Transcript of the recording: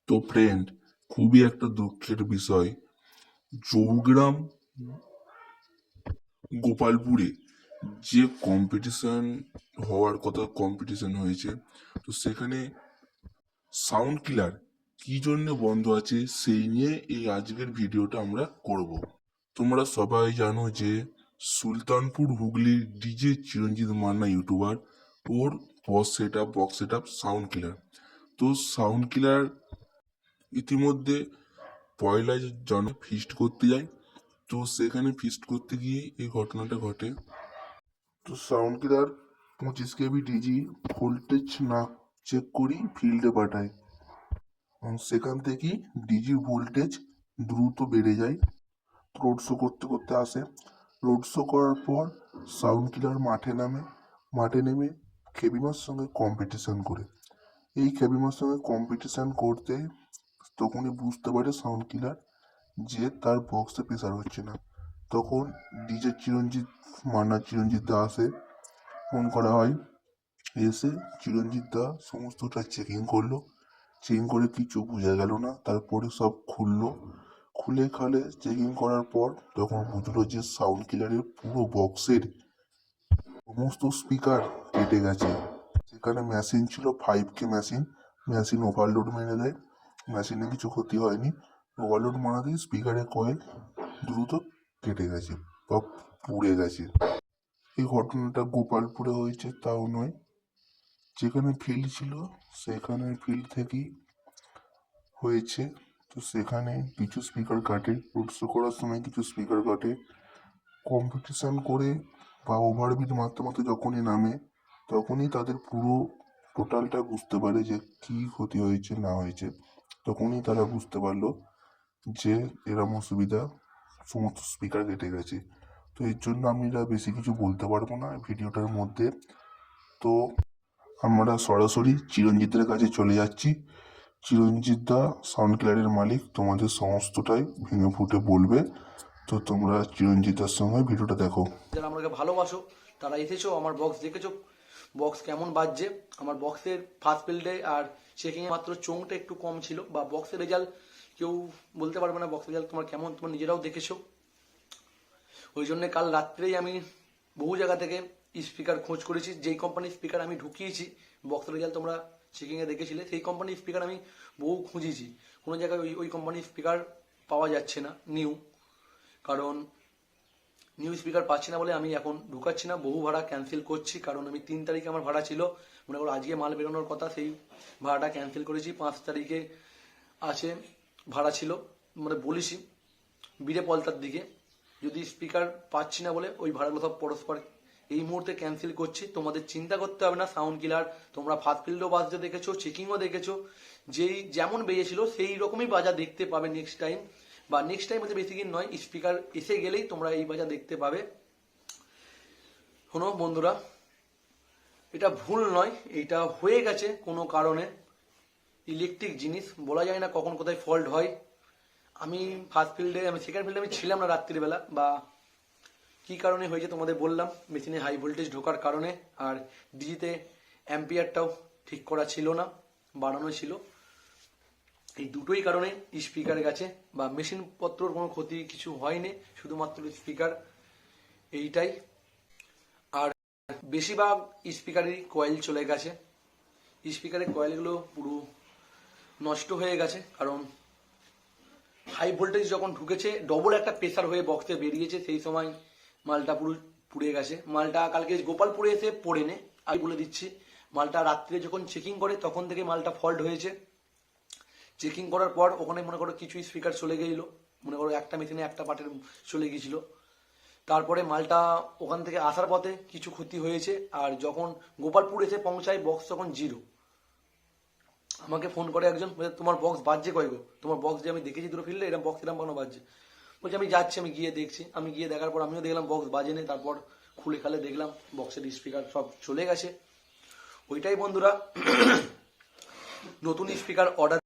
তো ফ্রেন্ড, খুবই একটা দুঃখের বিষয়, চৌগ্রাম গোপালপুরে যে কম্পিটিশন হওয়ার কথা কম্পিটিশন হয়েছে, তো সেখানে সাউন্ড কিলার কি জন্য বন্ধ আছে সেই নিয়ে এই আজকের ভিডিওটা আমরা করব। তোমরা সবাই জানো যে সুলতানপুর হুগলির ডিজে চিরঞ্জিত মান্না ইউটিউবার, ওর বক্স সেট আপ সাউন্ড কিলার। তো সাউন্ড কিলার ইতিমধ্যে পয়লা জন ফিস্ট করতে যায়। তো সেখানে ফিস্ট করতে গিয়ে এই ঘটনাটা ঘটে। তো সাউন্ড কিলার 25 কেবি ডিজি ভোল্টেজ না চেক করি ফিল্ডে পাঠায়, এবং সেখান থেকেই ডিজি ভোল্টেজ দ্রুত বেড়ে যায়। রোড শো করতে করতে আসে। রোড শো করার পর সাউন্ড কিলার মাঠে নেমে খেবিমার সঙ্গে কম্পিটিশন করে। এই খেবিমার সঙ্গে কম্পিটিশন করতে তখনই বুঝতে পারে সাউন্ড কিলার যে তার বক্সে প্রেসার হচ্ছে না। তখন ডিজে চিরঞ্জিত দা আসে, ফোন করা হয়। এসে চিরঞ্জিত দা সমস্তটা চেকিং করে কিছু বোঝা গেল না। তারপরে সব খুলে খালে চেকিং করার পর তখন বুঝলো যে সাউন্ড কিলারের পুরো বক্সের সমস্ত স্পিকার কেটে গেছে। সেখানে মেশিন ছিল 5K মেশিন ওভারলোড মেরে দেয়। মেশিনে কিছু ক্ষতি হয়নি, ওভারলোড মারাতেই স্পিকারের কয়েল দ্রুত কেটে গেছে বা পুড়ে গেছে। এই ঘটনাটা গোপালপুরে হয়েছে, তাও নয়, যেখানে ফিল্ড ছিল সেখানে ফিল্ড থেকেই হয়েছে। তো সেখানে কিছু স্পিকার কাটে, রোড শো করার সময় কিছু স্পিকার কাটে। কম্পিটিশান করে বা ওভারবিট মারতে মারতে যখনই নামে তখনই তাদের পুরো টোটালটা বুঝতে পারে যে কী ক্ষতি হয়েছে না হয়েছে। তখনই তারা বুঝতে পারলো যে এরম অসুবিধা, সমস্ত স্পিকার কেটে গেছে। তো এর জন্য আমি বেশি কিছু বলতে পারবো না ভিডিওটার মধ্যে। তো আমরা সরাসরি চিরঞ্জিতের কাছে চলে যাচ্ছি। চিরঞ্জিত দা সাউন্ড কিলারের মালিক, তোমাদের সমস্তটাই ভেঙে ফুটে বলবে। তো তোমরা চিরঞ্জিতের সঙ্গে ভিডিওটা দেখো। যারা আমাকে ভালোবাসো তারা এসেছো, আমার বক্স দেখেছো বক্স কেমন বাজছে। আমার বক্সের ফার্স্ট ফিল্ডে আর চেকিংয়ে মাত্র চোংটা একটু কম ছিল, বা বক্সের রেজাল্ট কেউ বলতে পারবে না বক্সের রেজাল্ট তোমার কেমন, তোমার নিজেরাও দেখেছো। ওই জন্য কাল রাত্রেই আমি বহু জায়গা থেকে স্পিকার খোঁজ করেছি। যেই কোম্পানির স্পিকার আমি ঢুকিয়েছি, বক্সের রেজাল্ট তোমরা চেকিংয়ে দেখেছিলে, সেই কোম্পানির স্পিকার আমি বহু খুঁজেছি। কোনো জায়গায় ওই কোম্পানির স্পিকার পাওয়া যাচ্ছে না কারণ নিউ স্পিকার পাচ্ছি না বলে আমি এখন ঢুকাচ্ছি না, বহু ভাড়া ক্যান্সেল করছি। কারণ আমি 3 তারিখে আমার ভাড়া ছিল, মনে করো আজকে মাল বেরোনোর কথা, সেই ভাড়াটা ক্যান্সেল করেছি। 5 তারিখে আছে ভাড়া ছিল, মানে বলেছি বিড়ে পলতার দিকে। যদি স্পিকার পাচ্ছি না বলে ওই ভাড়াগুলো সব পরস্পর এই মুহূর্তে ক্যান্সেল করছি। তোমাদের চিন্তা করতে হবে না, সাউন্ড কিলার তোমরা ফার্স্ট ফিল্ডও বাজতে দেখেছো, চেকিংও দেখেছো, যেমন বেরিয়েছিল সেই রকমই বাজা দেখতে পাবে নেক্সট টাইম। বা নেক্সট টাইম হচ্ছে বেশি দিন নয়, স্পিকার এসে গেলেই তোমরা এই বাজা দেখতে পাবে। শোনো বন্ধুরা, এটা ভুল নয়, এটা হয়ে গেছে কোনো কারণে। ইলেকট্রিক জিনিস বলা যায় না কখন কোথায় ফল্ট হয়। আমি সেকেন্ড ফিল্ডে আমি ছিলাম না রাত্রিবেলা, বা কি কারণে হয়েছে তোমাদের বললাম, মেশিনে হাই ভোল্টেজ ঢোকার কারণে। আর ডিজিতে অ্যাম্পিয়ারটাও ঠিক করা ছিল না, বাড়ানো ছিল। এই দুটোই কারণে স্পিকার গেছে, বা মেশিন পত্রর কোনো ক্ষতি কিছু হয়নি, শুধুমাত্র স্পিকার, এইটাই। আর বেশিরভাগ স্পিকারেরই কয়েল চলে গেছে, স্পিকারের কয়েলগুলো পুরো নষ্ট হয়ে গেছে। কারণ হাই ভোল্টেজ যখন ঢুকেছে ডবল একটা প্রেসার হয়ে বক্সে বেরিয়েছে, সেই সময় মালটা পুরো পুড়ে গেছে। মালটা কালকে গোপালপুরে এসে পড়ে নে, আমি বলে দিচ্ছি। মালটা রাত্রে যখন চেকিং করে তখন থেকে মালটা ফল্ট হয়েছে। চেকিং করার পর ওখানে মনে করো কিছু স্পিকার চলে গেছিলো, মনে করো একটা মেশিনে একটা পার্টের চলে গিয়েছিল। তারপরে মালটা ওখান থেকে আসার পথে কিছু ক্ষতি হয়েছে। আর যখন গোপালপুর এসে পৌঁছায় বক্স তখন জিরো। আমাকে ফোন করে একজন, তোমার বক্স বাজছে কয় গো, তোমার বক্স যে আমি দেখেছি দুটো ফিল্ডে এরকম বক্স এরকম বানানো বাজছে। বলছি আমি যাচ্ছি, আমি গিয়ে দেখছি। আমি গিয়ে দেখার পর আমিও দেখলাম বক্স বাজে নেই। তারপর খুলে খালে দেখলাম বক্সের স্পিকার সব চলে গেছে। ওইটাই বন্ধুরা, নতুন স্পিকার অর্ডার